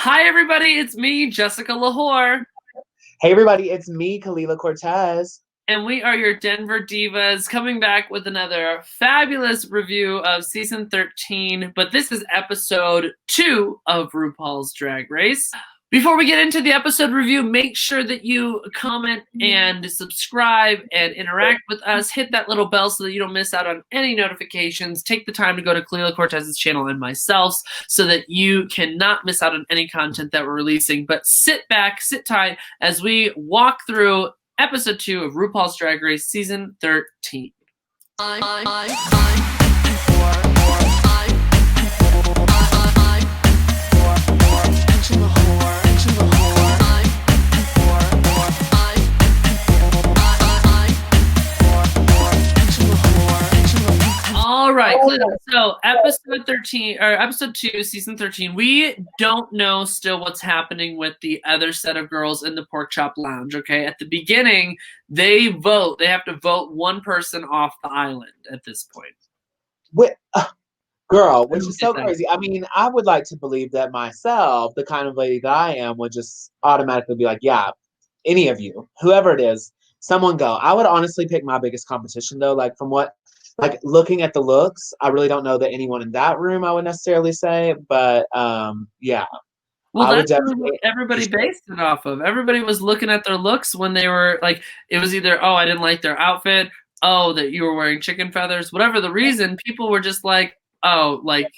Hi, everybody. It's me, Jessica Lahore, Hey everybody, it's me, Kelela Cortez. and we are your Denver Divas coming back with another fabulous review of season 13. But this is episode 2 of RuPaul's Drag Race. Before we get into the episode review, make sure that you comment and subscribe and interact with us. Hit that little bell so that you don't miss out on any notifications. Take the time to go to Kelela Cortez's channel and myself's so that you cannot miss out on any content that we're releasing. But sit back, sit tight as we walk through episode 2 of RuPaul's Drag Race season 13. All right, so episode 13 or episode 2, season 13. We don't know still what's happening with the other set of girls in the pork chop lounge. Okay, at the beginning, they vote. They have to vote one person off the island at this point. Girl, which is so crazy. I mean, I would like to believe that myself, the kind of lady that I am, would just automatically be like, yeah, any of you, whoever it is, someone go. I would honestly pick my biggest competition though, looking at the looks, I really don't know that anyone in that room I would necessarily say, but yeah. Well, that's what everybody based it off of. Everybody was looking at their looks when they were like, it was either, oh, I didn't like their outfit, oh, that you were wearing chicken feathers, whatever the reason, people were just like, oh, like,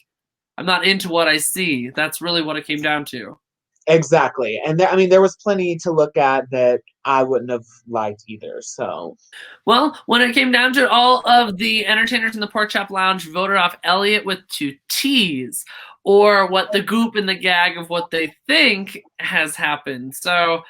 I'm not into what I see. That's really what it came down to. Exactly. And there was plenty to look at that I wouldn't have liked either. So, well, when it came down to it, all of the entertainers in the Pork Chop Lounge voted off Elliot with 2 T's, or what the goop and the gag of what they think has happened. So,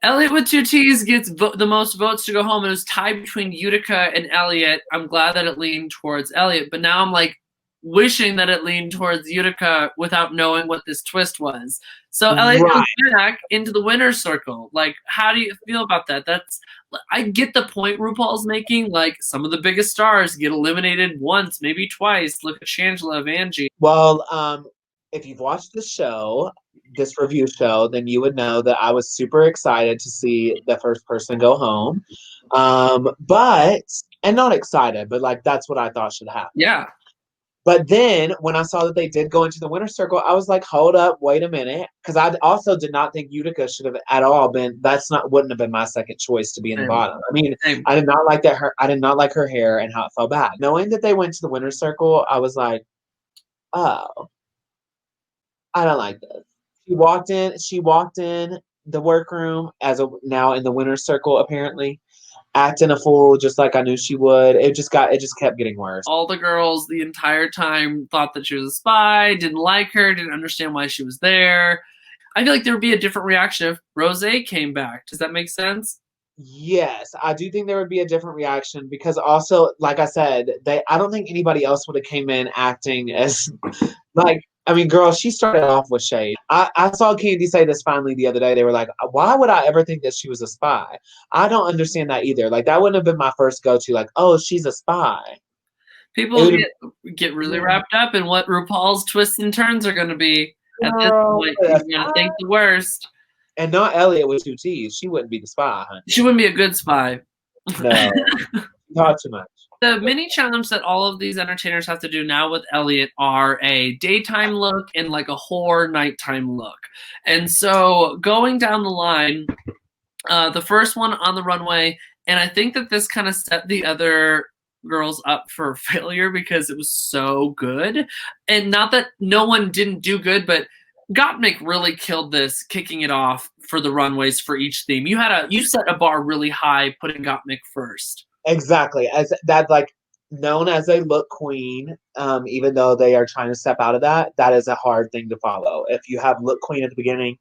Elliot with 2 T's gets the most votes to go home. It was tied between Utica and Elliot. I'm glad that it leaned towards Elliot, but now I'm like wishing that it leaned towards Utica without knowing what this twist was. So Elliot comes back into the winner's circle. Like, how do you feel about that? I get the point RuPaul's making. Like, some of the biggest stars get eliminated once, maybe twice. Look at Shangela, Vanjie. Well, if you've watched the show, this review show, then you would know that I was super excited to see the first person go home. And not excited, but like that's what I thought should happen. Yeah. But then when I saw that they did go into the winner's circle, I was like, hold up, wait a minute. Because I also did not think Utica should have at all been, wouldn't have been my second choice to be in the bottom. I mean, I did not like I did not like her hair and how it fell back. Knowing that they went to the winner's circle, I was like, oh, I don't like this. She walked in the workroom now in the winner's circle, apparently, acting a fool just like I knew she would. It just kept getting worse. All the girls the entire time thought that she was a spy, didn't like her, didn't understand why she was there. I feel like there would be a different reaction if Rosé came back. Does that make sense? Yes, I do think there would be a different reaction because also, like I said, I don't think anybody else would have came in acting as like, I mean, girl, she started off with shade. I saw Candy say this finally the other day. They were like, why would I ever think that she was a spy? I don't understand that either. Like, that wouldn't have been my first go-to. Like, oh, she's a spy. People get really wrapped up in what RuPaul's twists and turns are going to be. At this point, you're going to think the worst. And not Elliot with 2 T's. She wouldn't be the spy, honey. She wouldn't be a good spy. No, not too much. The mini challenge that all of these entertainers have to do now with Elliot are a daytime look and like a whore nighttime look. And so going down the line, the first one on the runway, and I think that this kind of set the other girls up for failure because it was so good. And not that no one didn't do good, but Gottmik really killed this, kicking it off for the runways for each theme. You set a bar really high, putting Gottmik first. Exactly, as that, like, known as a look queen. Even though they are trying to step out of that, that is a hard thing to follow. If you have look queen at the beginning,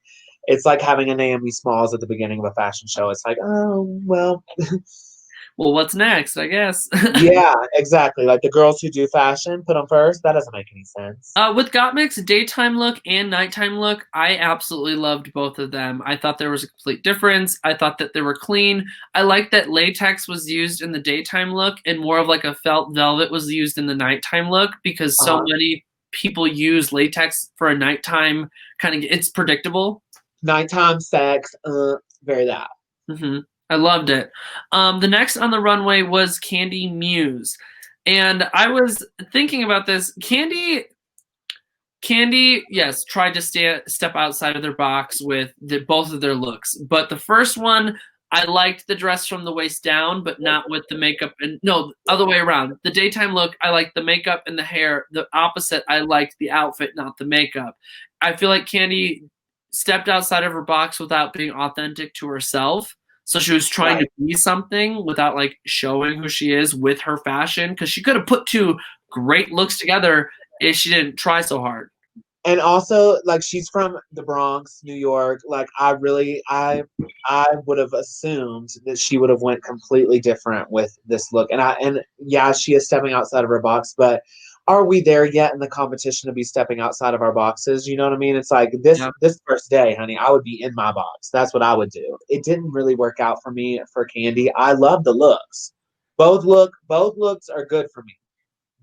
it's like having a Naomi Smalls at the beginning of a fashion show. It's like, oh well. Well, what's next, I guess. Yeah, exactly. Like the girls who do fashion, put them first. That doesn't make any sense. With Gottmik's daytime look and nighttime look, I absolutely loved both of them. I thought there was a complete difference. I thought that they were clean. I liked that latex was used in the daytime look and more of like a felt velvet was used in the nighttime look because so many people use latex for a nighttime kind of. It's predictable. Nighttime sex, very that. Mm-hmm. I loved it. The next on the runway was Candy Muse, and I was thinking about this. Candy, yes, tried to step outside of their box with both of their looks, but the first one, I liked the dress from the waist down, but not with the makeup. And no, other way around. The daytime look, I liked the makeup and the hair. The opposite, I liked the outfit, not the makeup. I feel like Candy stepped outside of her box without being authentic to herself. So she was trying to be something without like showing who she is with her fashion, because she could have put two great looks together if she didn't try so hard. And also, like, she's from the Bronx, New York. Like, I would have assumed that she would have went completely different with this look. And yeah, she is stepping outside of her box, but are we there yet in the competition to be stepping outside of our boxes? You know what I mean? It's like this first day, honey, I would be in my box. That's what I would do. It didn't really work out for me for Candy. I love the looks. Both looks are good for me,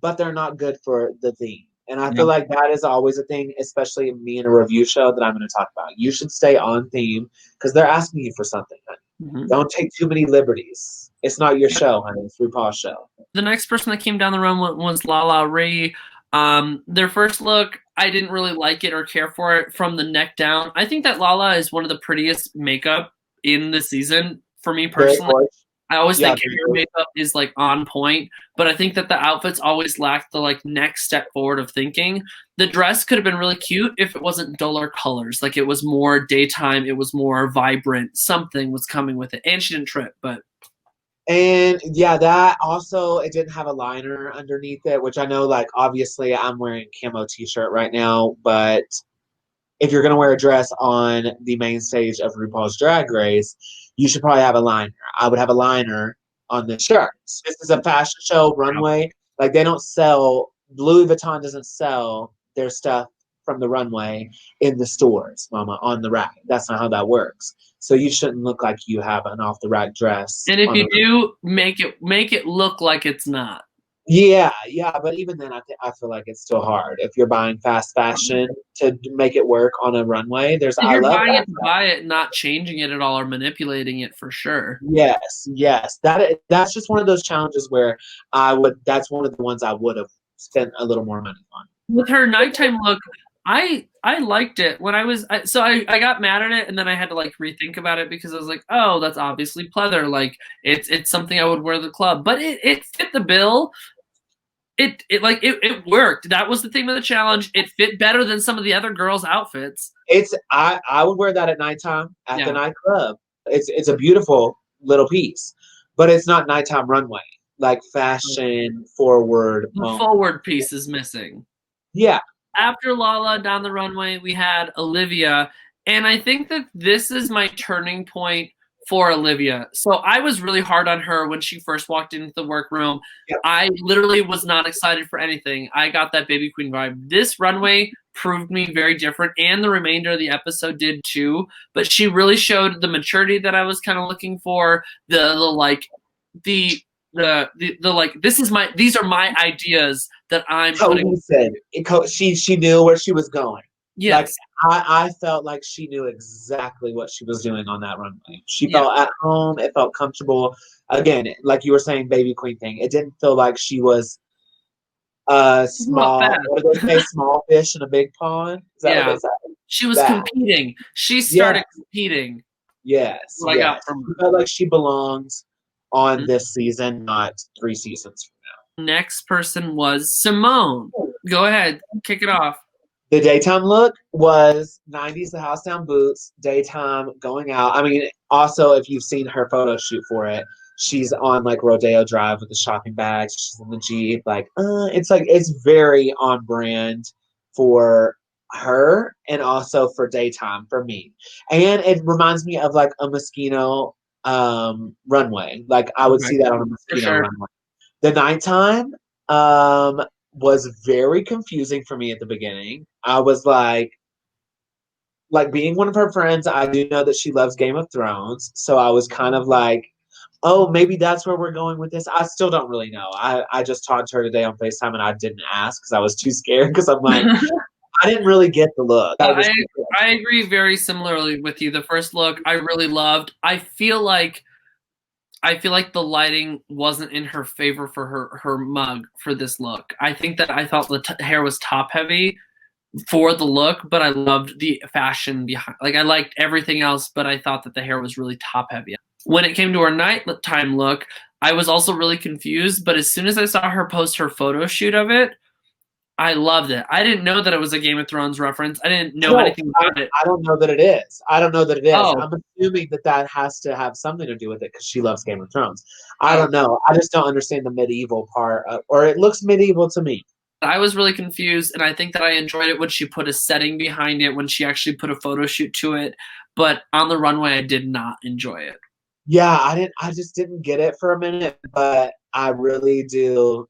but they're not good for the theme. And I feel like that is always a thing, especially me in a review show that I'm going to talk about. You should stay on theme because they're asking you for something, honey. Mm-hmm. Don't take too many liberties. It's not your show, honey. It's RuPaul's show. The next person that came down the run was Lala Ri. Their first look, I didn't really like it or care for it from the neck down. I think that Lala is one of the prettiest makeup in the season for me personally. I always think her makeup is like on point, but I think that the outfits always lack the like next step forward of thinking. The dress could have been really cute if it wasn't duller colors. Like it was more daytime, it was more vibrant. Something was coming with it, and she didn't trip. And yeah, that also, it didn't have a liner underneath it, which I know, like, obviously I'm wearing a camo t-shirt right now, but if you're going to wear a dress on the main stage of RuPaul's Drag Race, you should probably have a liner. I would have a liner on the shirts. This is a fashion show runway. Like, they don't sell, Louis Vuitton doesn't sell their stuff from the runway in the stores, mama, on the rack. That's not how that works. So you shouldn't look like you have an off the rack dress. And if you do, make it look like it's not. Yeah, but even then, I feel like it's still hard. If you're buying fast fashion to make it work on a runway, if you're buying it to buy it, not changing it at all or manipulating it for sure. Yes. That's just one of those challenges where that's one of the ones I would have spent a little more money on. With her nighttime look, I liked it when I got mad at it, and then I had to like rethink about it because I was like, oh, that's obviously pleather. Like it's something I would wear to the club, but it fit the bill. It worked. That was the theme of the challenge. It fit better than some of the other girls' outfits. I would wear that at nighttime at the nightclub. It's a beautiful little piece, but it's not nighttime runway, like fashion forward. The forward piece is missing. Yeah. After Lala down the runway, we had Olivia, and I think that this is my turning point for Olivia. So I was really hard on her when she first walked into the workroom. Yep. I literally was not excited for anything. I got that baby queen vibe. This runway proved me very different, and the remainder of the episode did too. But she really showed the maturity that I was kind of looking for. These are my ideas that I'm putting. She knew where she was going. Yes. Like, I felt like she knew exactly what she was doing on that runway. She felt at home. It felt comfortable. Again, like you were saying, baby queen thing. It didn't feel like she was small. What do they say? Small fish in a big pond. Is that what they say? She was competing. She started competing. Yes. I got from her. I felt like she belongs on this season, not 3 seasons from now. Next person was Simone. Go ahead, kick it off. The daytime look was 90s, the house down boots, daytime, going out. I mean, also, if you've seen her photo shoot for it, she's on like Rodeo Drive with the shopping bags. She's in the Jeep. It's very on brand for her and also for daytime for me. And it reminds me of like a Moschino runway. Like I would see that on a Moschino runway. The nighttime was very confusing for me at the beginning. I was like being one of her friends, I do know that she loves Game of Thrones. So I was kind of like, oh, maybe that's where we're going with this. I still don't really know. I just talked to her today on FaceTime and I didn't ask because I was too scared because I'm like, I didn't really get the look. I agree very similarly with you. The first look I really loved. I feel like the lighting wasn't in her favor for her mug for this look. I think that I thought the hair was top heavy for the look, but I loved the fashion behind. Like I liked everything else, but I thought that the hair was really top heavy. When it came to her nighttime look, I was also really confused, but as soon as I saw her post her photo shoot of it, I loved it. I didn't know that it was a Game of Thrones reference. I didn't know anything about it. I don't know that it is. I don't know that it is. Oh. I'm assuming that has to have something to do with it because she loves Game of Thrones. I don't know. I just don't understand the medieval part, or it looks medieval to me. I was really confused, and I think that I enjoyed it when she put a setting behind it, when she actually put a photo shoot to it. But on the runway, I did not enjoy it. Yeah, I just didn't get it for a minute, but I really do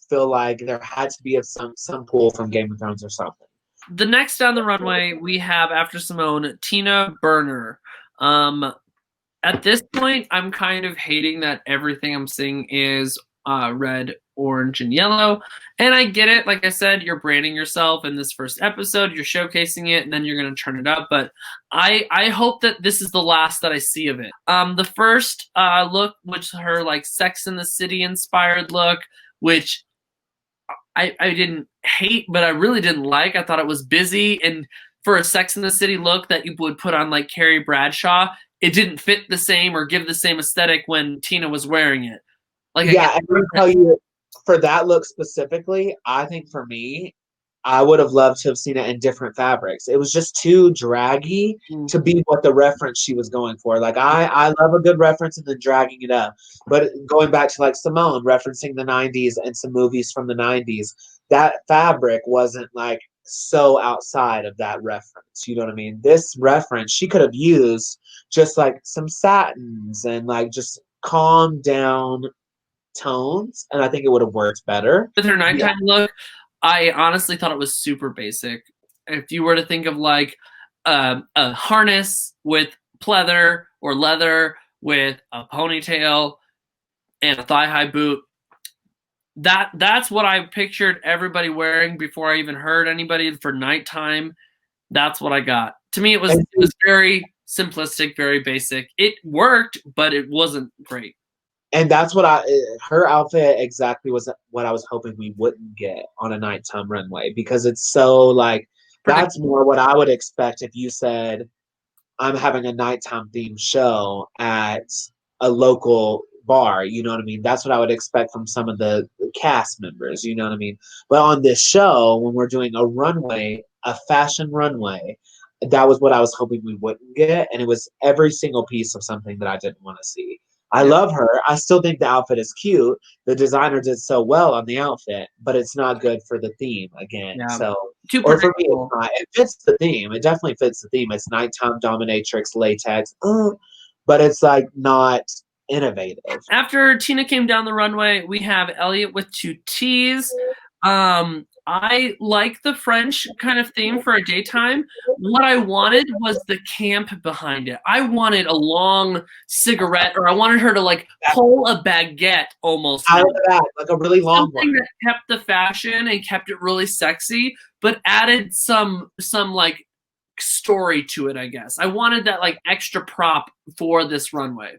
feel like there had to be some pull from Game of Thrones or something. The next down the runway we have after Simone, Tina Burner. At this point, I'm kind of hating that everything I'm seeing is red, orange, and yellow. And I get it. Like I said, you're branding yourself in this first episode. You're showcasing it, and then you're going to turn it up. But I hope that this is the last that I see of it. The first look, which her like Sex and the City inspired look, which I didn't hate, but I really didn't like. I thought it was busy. And for a Sex and the City look that you would put on like Carrie Bradshaw, it didn't fit the same or give the same aesthetic when Tina was wearing it. Like, yeah, I can tell you for that look specifically, I think for me, I would have loved to have seen it in different fabrics. It was just too draggy to be what the reference she was going for. Like I love a good reference and then dragging it up. But going back to like Simone referencing the 90s and some movies from the 90s, that fabric wasn't like so outside of that reference. You know what I mean? This reference she could have used just like some satins and like just calm down tones, and I think it would have worked better. With her nighttime look, I honestly thought it was super basic. If you were to think of like a harness with pleather or leather with a ponytail and a thigh-high boot, that's what I pictured everybody wearing before I even heard anybody for nighttime. That's what I got. To me, it was very simplistic, very basic. It worked, but it wasn't great. And that's what her outfit exactly was what I was hoping we wouldn't get on a nighttime runway, because it's so like, that's more what I would expect if you said, I'm having a nighttime themed show at a local bar, you know what I mean? That's what I would expect from some of the cast members, you know what I mean? But on this show, when we're doing a runway, a fashion runway, that was what I was hoping we wouldn't get. And it was every single piece of something that I didn't want to see. I love her. I still think the outfit is cute. The designer did so well on the outfit, but it's not good for the theme again. Yeah. So, or for me, it's not. It fits the theme. It definitely fits the theme. It's nighttime dominatrix latex, but it's like not innovative. After Tina came down the runway, we have Elliot with 2 T's. I like the French kind of theme for a daytime. What I wanted was the camp behind it. I wanted a long cigarette, or I wanted her to like pull a baguette almost out of the bag, like a really long something one. that kept the fashion and kept it really sexy, but added some like story to it, I guess. I wanted that like extra prop for this runway.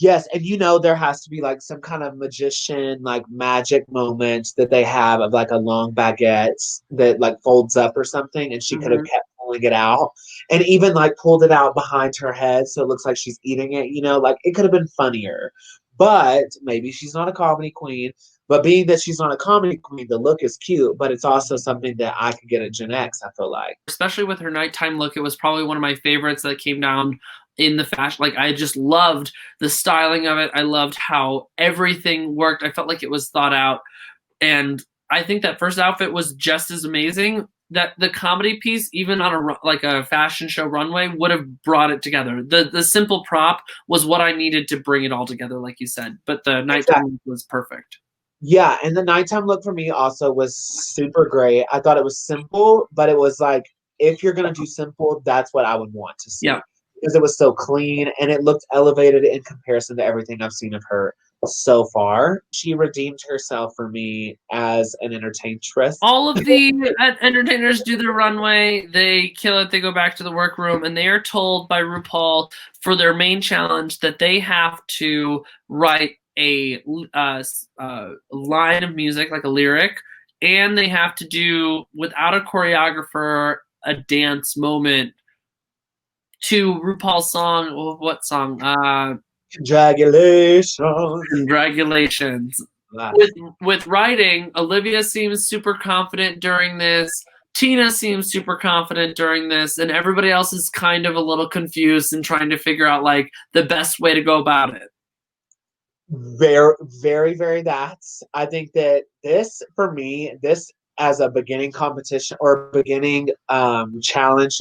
Yes, and you know there has to be like some kind of magician, like magic moment that they have of like a long baguette that like folds up or something, and she could have kept pulling it out, and even like pulled it out behind her head so it looks like she's eating it. You know, like it could have been funnier, but maybe she's not a comedy queen. But being that she's not a comedy queen, the look is cute, but it's also something that I could get at Gen X, I feel like. Especially with her nighttime look, it was probably one of my favorites that came down in the fashion. Like, I just loved the styling of it. I loved how everything worked. I felt like it was thought out. And I think that first outfit was just as amazing. That the comedy piece, even on a fashion show runway, would have brought it together. The simple prop was what I needed to bring it all together, like you said. But the nighttime look was perfect. Yeah, and the nighttime look for me also was super great. I thought it was simple, but it was like, if you're going to do simple, that's what I would want to see. Yeah. because it was so clean and it looked elevated in comparison to everything I've seen of her so far. She redeemed herself for me as an entertaintress. All of the entertainers do their runway, they kill it, they go back to the workroom, and they are told by RuPaul for their main challenge that they have to write a line of music, like a lyric, and they have to do, without a choreographer, a dance moment to RuPaul's song. What song? Congratulations. Congratulations. With writing, Olivia seems super confident during this. Tina seems super confident during this, and everybody else is kind of a little confused and trying to figure out like the best way to go about it. Very, very, very that's. I think that this, for me, this as a beginning competition or beginning challenge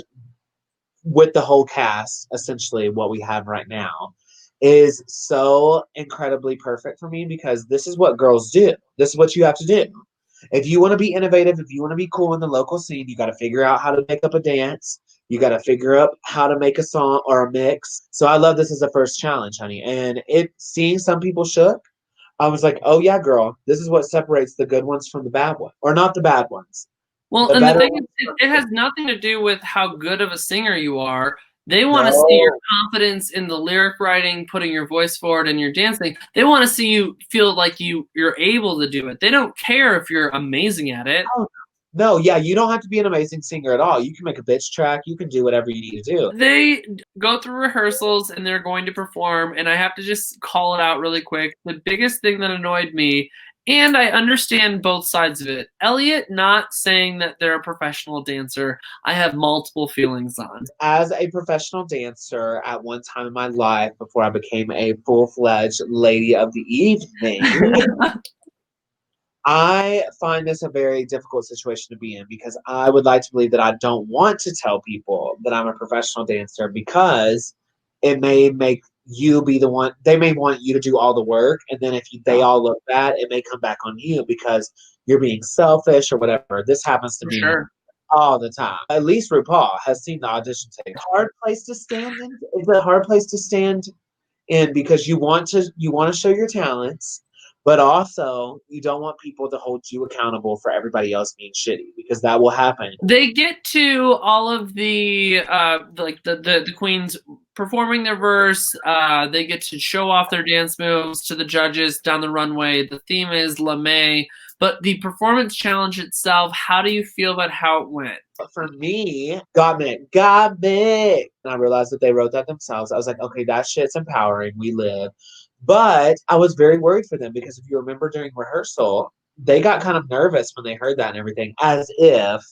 with the whole cast, essentially what we have right now, is so incredibly perfect for me because this is what girls do. This is what you have to do. If you want to be innovative, if you want to be cool in the local scene, you got to figure out how to make up a dance. You got to figure out how to make a song or a mix. So I love this as a first challenge, honey. And seeing some people shook, I was like, oh yeah, girl, this is what separates the good ones from the bad ones, or not the bad ones. Well, and the thing is, it has nothing to do with how good of a singer you are. They want to see your confidence in the lyric writing, putting your voice forward, and your dancing. They want to see you feel like you're able to do it. They don't care if you're amazing at it. Oh, no, yeah, you don't have to be an amazing singer at all. You can make a bitch track. You can do whatever you need to do. They go through rehearsals and they're going to perform, and I have to just call it out really quick. The biggest thing that annoyed me, and I understand both sides of it, Elliot not saying that they're a professional dancer, I have multiple feelings on. As a professional dancer at one time in my life, before I became a full-fledged lady of the evening, I find this a very difficult situation to be in because I would like to believe that I don't want to tell people that I'm a professional dancer because it may make you be the one. They may want you to do all the work, and then if they all look bad, it may come back on you because you're being selfish or whatever. This happens to me all the time. At least RuPaul has seen the audition tape. Hard place to stand in. It's a hard place to stand in because you want to show your talents, but also you don't want people to hold you accountable for everybody else being shitty because that will happen. They get to all of the the queens performing their verse. They get to show off their dance moves to the judges down the runway. The theme is La May, but the performance challenge itself, how do you feel about how it went? For me, got me. And I realized that they wrote that themselves. I was like, okay, that shit's empowering. We live. But I was very worried for them because if you remember during rehearsal, they got kind of nervous when they heard that and everything, as if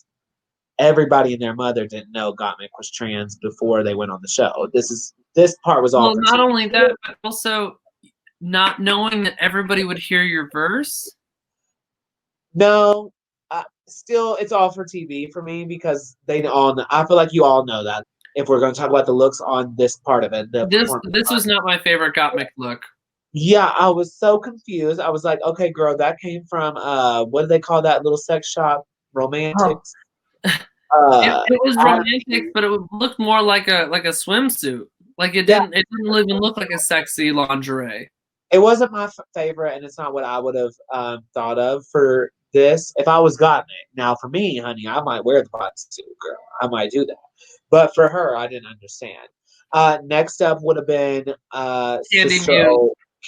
everybody and their mother didn't know Gottmik was trans before they went on the show. This part was all. Well, not only that, but also not knowing that everybody would hear your verse. No, still, it's all for TV for me because they all know. I feel like you all know that. If we're going to talk about the looks on this part of it, this was not my favorite Gottmik look. Yeah, I was so confused. I was like, okay, girl, that came from what do they call that little sex shop? Romantics. It was romantic, but it looked more like a swimsuit. Like it didn't even look like a sexy lingerie. It wasn't my favorite, and it's not what I would have thought of for this. If I was Gottmik, now for me, honey, I might wear the bodysuit, girl. I might do that. But for her, I didn't understand. Next up would have been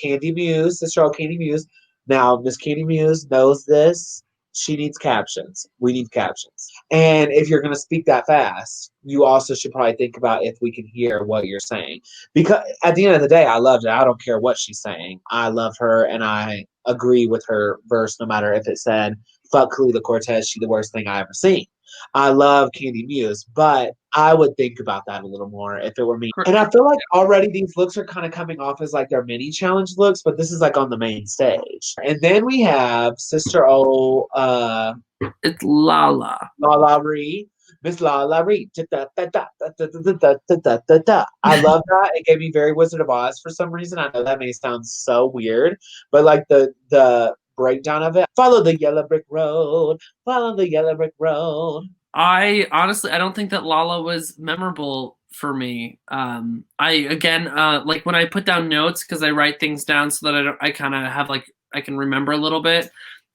Candy Muse, Sister Candy Muse. Now, Miss Candy Muse knows this. She needs captions. We need captions. And if you're going to speak that fast, you also should probably think about if we can hear what you're saying. Because at the end of the day, I loved it. I don't care what she's saying. I love her, and I agree with her verse no matter if it said, fuck Kelela Cortez, she the worst thing I ever seen. I love Candy Muse, but I would think about that a little more if it were me. And I feel like already these looks are kind of coming off as like their mini challenge looks, but this is like on the main stage. And then we have Sister O. It's Lala. Lala Ree. Miss Lala Ree. I love that. It gave me very Wizard of Oz for some reason. I know that may sound so weird, but like the breakdown of it. Follow the yellow brick road. Follow the yellow brick road. I honestly, I don't think that Lala was memorable for me. I again like when I put down notes because I write things down so that I kind of have like I can remember a little bit.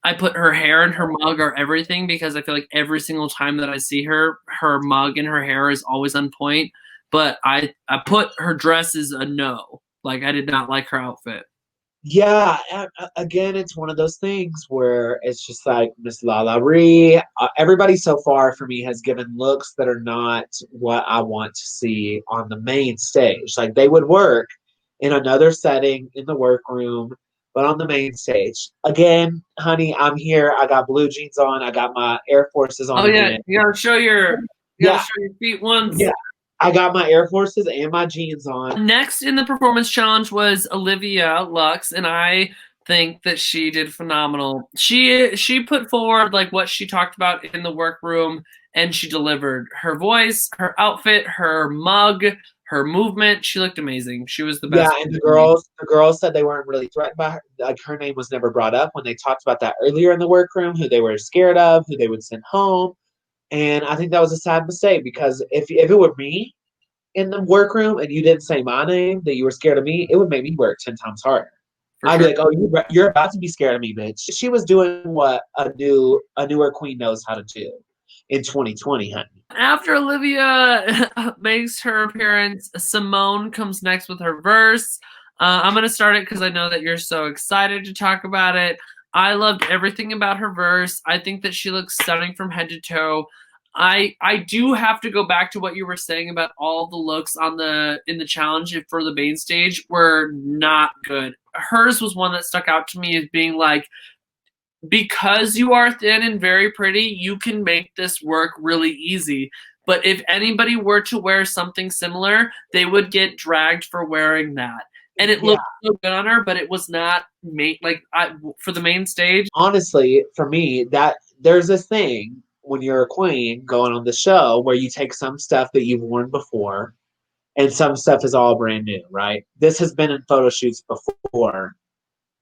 I put her hair and her mug are everything because I feel like every single time that I see her, her mug and her hair is always on point. But I put her dress as a no. Like I did not like her outfit. Yeah, again, it's one of those things where it's just like Miss Lala Ree. Everybody so far for me has given looks that are not what I want to see on the main stage. Like they would work in another setting in the workroom, but on the main stage. Again, honey, I'm here. I got blue jeans on. I got my Air Forces on Oh yeah, again. you gotta show your Yeah, feet once. yeah. I got my Air Forces and my jeans on. Next in the performance challenge was Olivia Lux, and I think that she did phenomenal. She put forward like what she talked about in the workroom, and she delivered. Her voice, her outfit, her mug, her movement. She looked amazing. She was the Yeah, best. and the girls said they weren't really threatened by her. Like her name was never brought up when they talked about that earlier in the workroom, who they were scared of, who they would send home. And I think that was a sad mistake because if it were me in the workroom and you didn't say my name, that you were scared of me, it would make me work 10 times harder. For I'd be sure. like, "Oh, you're about to be scared of me, bitch." She was doing what a newer queen knows how to do in 2020, honey. After Olivia makes her appearance, Simone comes next with her verse. I'm going to start it because I know that you're so excited to talk about it. I loved everything about her verse. I think that she looks stunning from head to toe. I do have to go back to what you were saying about all the looks on in the challenge for the main stage were not good. Hers was one that stuck out to me as being like, because you are thin and very pretty, you can make this work really easy. But if anybody were to wear something similar, they would get dragged for wearing that. And it looked so good on her, but it was not made like for the main stage. Honestly, for me, that there's this thing when you're a queen going on the show where you take some stuff that you've worn before and some stuff is all brand new, right? This has been in photo shoots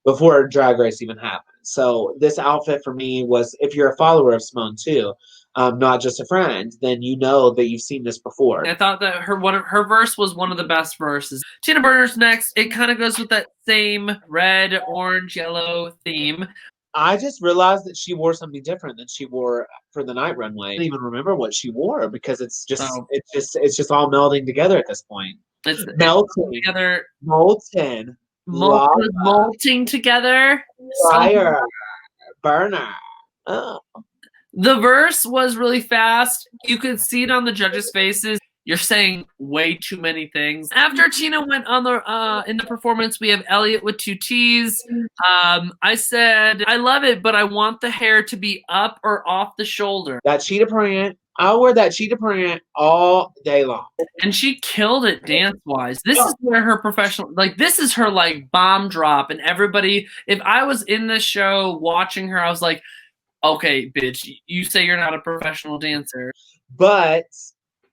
before Drag Race even happened. So this outfit for me was, if you're a follower of Simone too, not just a friend, then you know that you've seen this before. I thought that her verse was one of the best verses. Tina Burner's next. It kind of goes with that same red, orange, yellow theme. I just realized that she wore something different than she wore for the night runway. I don't even remember what she wore because it's just all melding together at this point. It's Melting together. Molten. Molting together. Fire. Burner. Oh. The verse was really fast. You could see it on the judges' faces. You're saying way too many things. After Tina went on the in the performance, we have Elliot with 2 T's. I said, I love it, but I want the hair to be up or off the shoulder. That cheetah print. I wear that cheetah print all day long. And she killed it dance-wise. This is where her professional, like this is her like bomb drop. And everybody, if I was in this show watching her, I was like, okay, bitch, you say you're not a professional dancer. But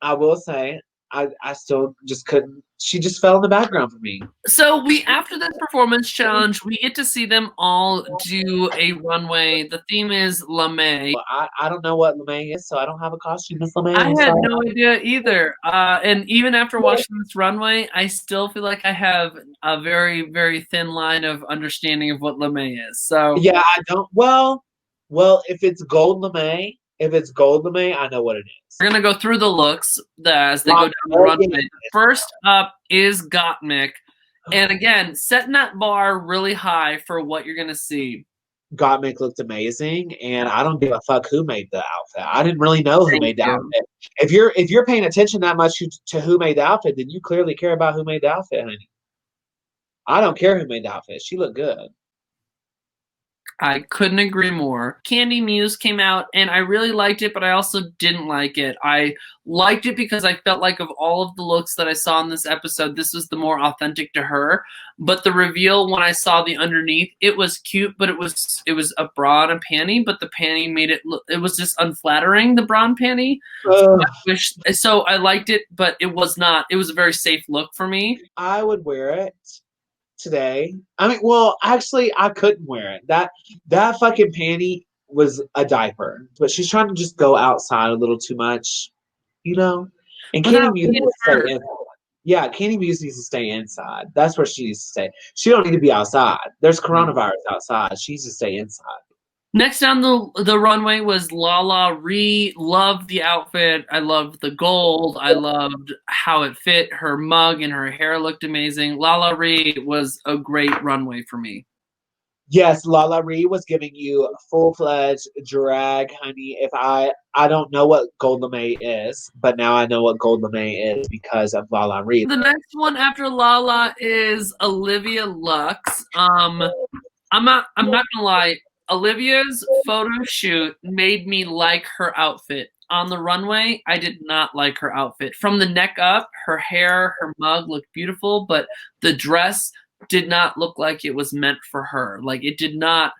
I will say, I still just couldn't. She just fell in the background for me. So after this performance challenge, we get to see them all do a runway. The theme is LeMay. I don't know what LeMay is, so I don't have a costume as LeMay. I had no idea either. And even after watching this runway, I still feel like I have a very, very thin line of understanding of what LeMay is. So yeah, I don't. Well, if it's gold LeMay, I know what it is. We're gonna go through the looks as they go down the runway. First up is Gottmik, and again, setting that bar really high for what you're gonna see. Gottmik looked amazing, and I don't give a fuck who made the outfit. I didn't really know who made the outfit. If you're paying attention that much to who made the outfit, then you clearly care about who made the outfit, honey. I don't care who made the outfit. She looked good. I couldn't agree more. Candy Muse came out, and I really liked it, but I also didn't like it. I liked it because I felt like of all of the looks that I saw in this episode, this was the more authentic to her. But the reveal, when I saw the underneath, it was cute, but it was a bra and a panty, but the panty made it look, it was just unflattering, the bra and panty. So I liked it, but it was not. It was a very safe look for me. I would wear it today. I mean, well, actually, I couldn't wear it. That fucking panty was a diaper, but she's trying to just go outside a little too much, you know. And Candy Without Muse being needs to hurt. stay inside. Yeah, Candy Muse needs to stay inside. That's where she needs to stay. She don't need to be outside. There's coronavirus outside. She needs to stay inside. Next down the runway was Lala Ree. Loved the outfit. I loved the gold. I loved how it fit. Her mug and her hair looked amazing. Lala Ree was a great runway for me. Yes, Lala Ree was giving you full-fledged drag, honey. If I don't know what Gold Lame is, but now I know what Gold Lame is because of Lala Ree. The next one after Lala is Olivia Lux. I'm not gonna lie. Olivia's photo shoot made me like her outfit. On the runway, I did not like her outfit. From the neck up, her hair, her mug looked beautiful, but the dress did not look like it was meant for her. Like, it did not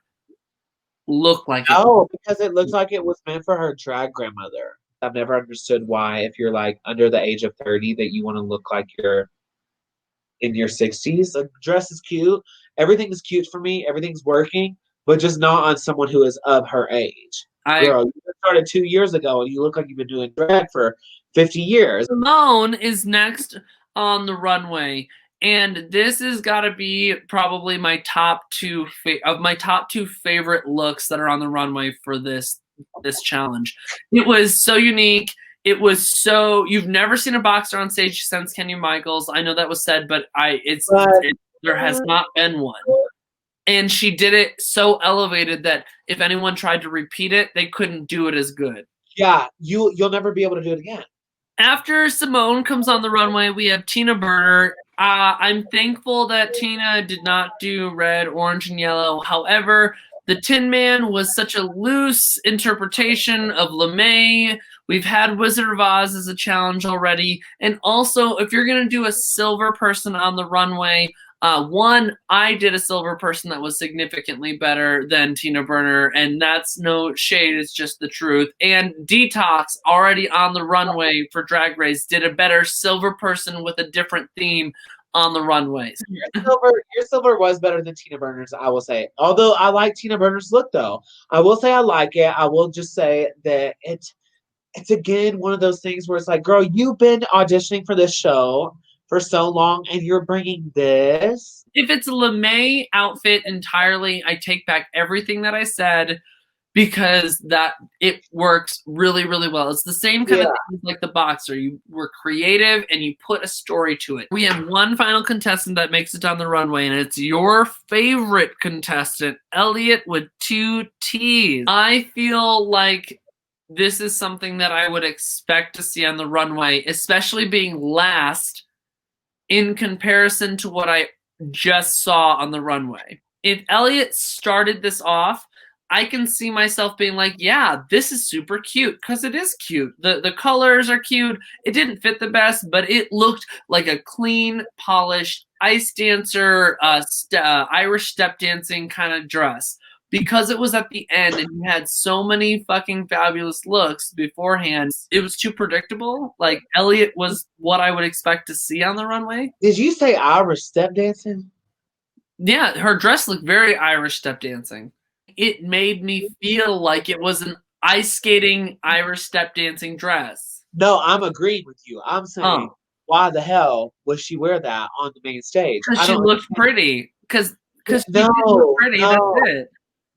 look like it. Oh, because it looks like it was meant for her drag grandmother. I've never understood why, if you're like under the age of 30, that you want to look like you're in your 60s. The dress is cute. Everything is cute for me. Everything's working, but just not on someone who is of her age. Girl, you started 2 years ago and you look like you've been doing drag for 50 years. Simone is next on the runway, and this has got to be probably my top two favorite looks that are on the runway for this challenge. It was so unique. It was so, you've never seen a boxer on stage since Kenya Michaels. I know that was said, but there has not been one. And she did it so elevated that if anyone tried to repeat it, they couldn't do it as good. Yeah, you'll never be able to do it again. After Simone comes on the runway, we have Tina Burner. I'm thankful that Tina did not do red, orange, and yellow. However, the Tin Man was such a loose interpretation of LeMay. We've had Wizard of Oz as a challenge already. And also, if you're going to do a silver person on the runway, I did a silver person that was significantly better than Tina Burner, and that's no shade, it's just the truth. And Detox, already on the runway for Drag Race, did a better silver person with a different theme on the runways. Your silver was better than Tina Burner's, I will say. Although I like Tina Burner's look, though. I will say I like it. I will just say that it's again one of those things where it's like, girl, you've been auditioning for this show for so long and you're bringing this. If it's a LeMay outfit entirely, I take back everything that I said, because that it works really, really well. It's the same kind of thing like the boxer. You were creative and you put a story to it. We have one final contestant that makes it down the runway, and it's your favorite contestant, Elliot with 2 T's. I feel like this is something that I would expect to see on the runway, especially being last in comparison to what I just saw on the runway. If Elliot started this off, I can see myself being like, yeah, this is super cute, because it is cute. The colors are cute. It didn't fit the best, but it looked like a clean, polished ice dancer, Irish step dancing kind of dress. Because it was at the end and you had so many fucking fabulous looks beforehand, it was too predictable. Like, Elliot was what I would expect to see on the runway. Did you say Irish step dancing? Yeah, her dress looked very Irish step dancing. It made me feel like it was an ice skating Irish step dancing dress. No, I'm agreeing with you. I'm saying, why the hell would she wear that on the main stage? Because she looked pretty. Because she did look pretty. No. That's it.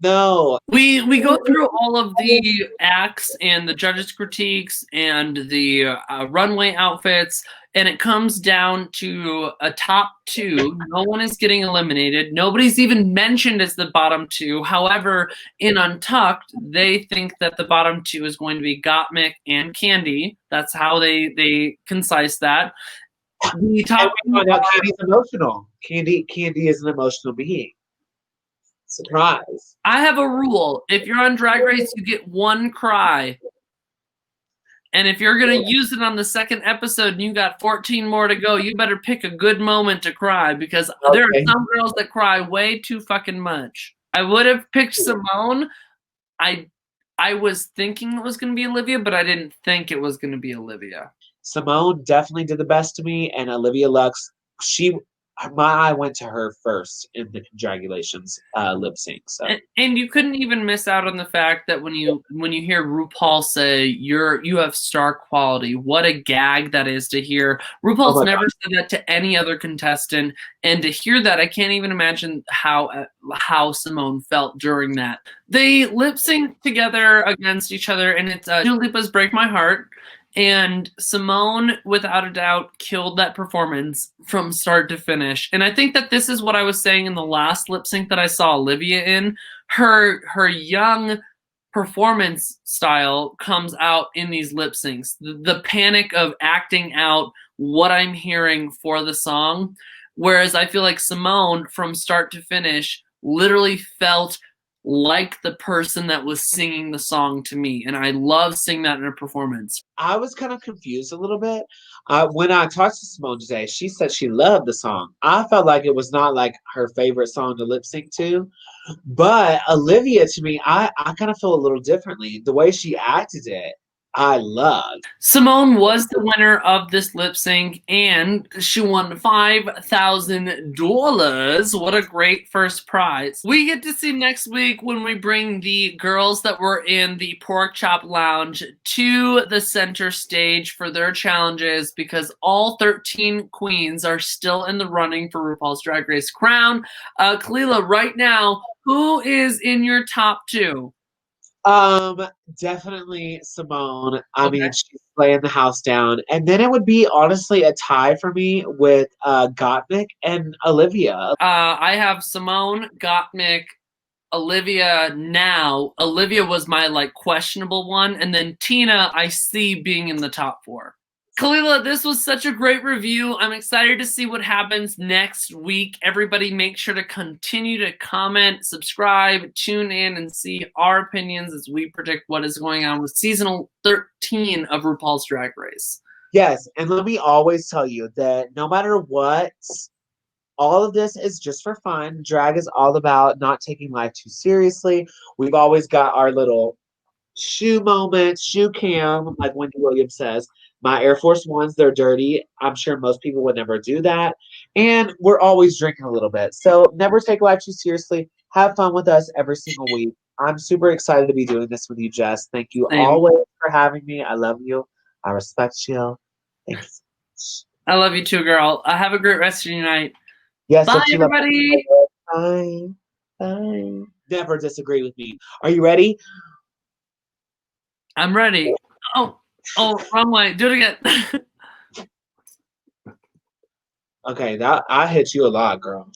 No. We go through all of the acts and the judges' critiques and the runway outfits, and it comes down to a top 2. No one is getting eliminated. Nobody's even mentioned as the bottom 2. However, in Untucked, they think that the bottom 2 is going to be Gottmik and Candy. That's how they concise that. The top Candy's emotional. Candy is an emotional being. Surprise. I have a rule. If you're on Drag Race, you get 1 cry. And if you're going to use it on the 2nd episode and you got 14 more to go, you better pick a good moment to cry, because there are some girls that cry way too fucking much. I would have picked Simone. I was thinking it was going to be Olivia, but I didn't think it was going to be Olivia. Simone definitely did the best to me, and Olivia Lux, my eye went to her first in the congratulations lip sync. So. And you couldn't even miss out on the fact that when you hear RuPaul say you have star quality, what a gag that is to hear. RuPaul's never said that to any other contestant, and to hear that, I can't even imagine how Simone felt during that. They lip sync together against each other, and it's Dua Lipa's "Break My Heart." And Simone, without a doubt, killed that performance from start to finish. And I think that this is what I was saying in the last lip sync that I saw Olivia in. Her young performance style comes out in these lip syncs. The panic of acting out what I'm hearing for the song. Whereas I feel like Simone, from start to finish, literally felt like the person that was singing the song to me, and I love seeing that in a performance. I was kind of confused a little bit. When I talked to Simone today, she said she loved the song. I felt like it was not like her favorite song to lip sync to, but Olivia, to me, I kind of feel a little differently. The way she acted it, I loved. Simone was the winner of this lip sync, and she won $5,000. What a great first prize. We get to see next week when we bring the girls that were in the Pork Chop Lounge to the center stage for their challenges, because all 13 queens are still in the running for RuPaul's Drag Race crown. Kelela, right now, who is in your top two? Definitely Simone. I mean, she's laying the house down. And then it would be honestly a tie for me with Gottmik and Olivia. I have Simone, Gottmik, Olivia now. Olivia was my questionable one, and then Tina I see being in the top four. Kelela, this was such a great review. I'm excited to see what happens next week. Everybody make sure to continue to comment, subscribe, tune in, and see our opinions as we predict what is going on with season 13 of RuPaul's Drag Race. Yes, and let me always tell you that no matter what, all of this is just for fun. Drag is all about not taking life too seriously. We've always got our little shoe moments, shoe cam, like Wendy Williams says. My Air Force Ones, they're dirty. I'm sure most people would never do that. And we're always drinking a little bit. So never take life too seriously. Have fun with us every single week. I'm super excited to be doing this with you, Jess. Thank you always for having me. I love you. I respect you. Thank you so much. I love you too, girl. Have a great rest of your night. Yes, bye, everybody. Bye. Bye. Never disagree with me. Are you ready? I'm ready. Oh, wrong way. Do it again. Okay, I hit you a lot, girl.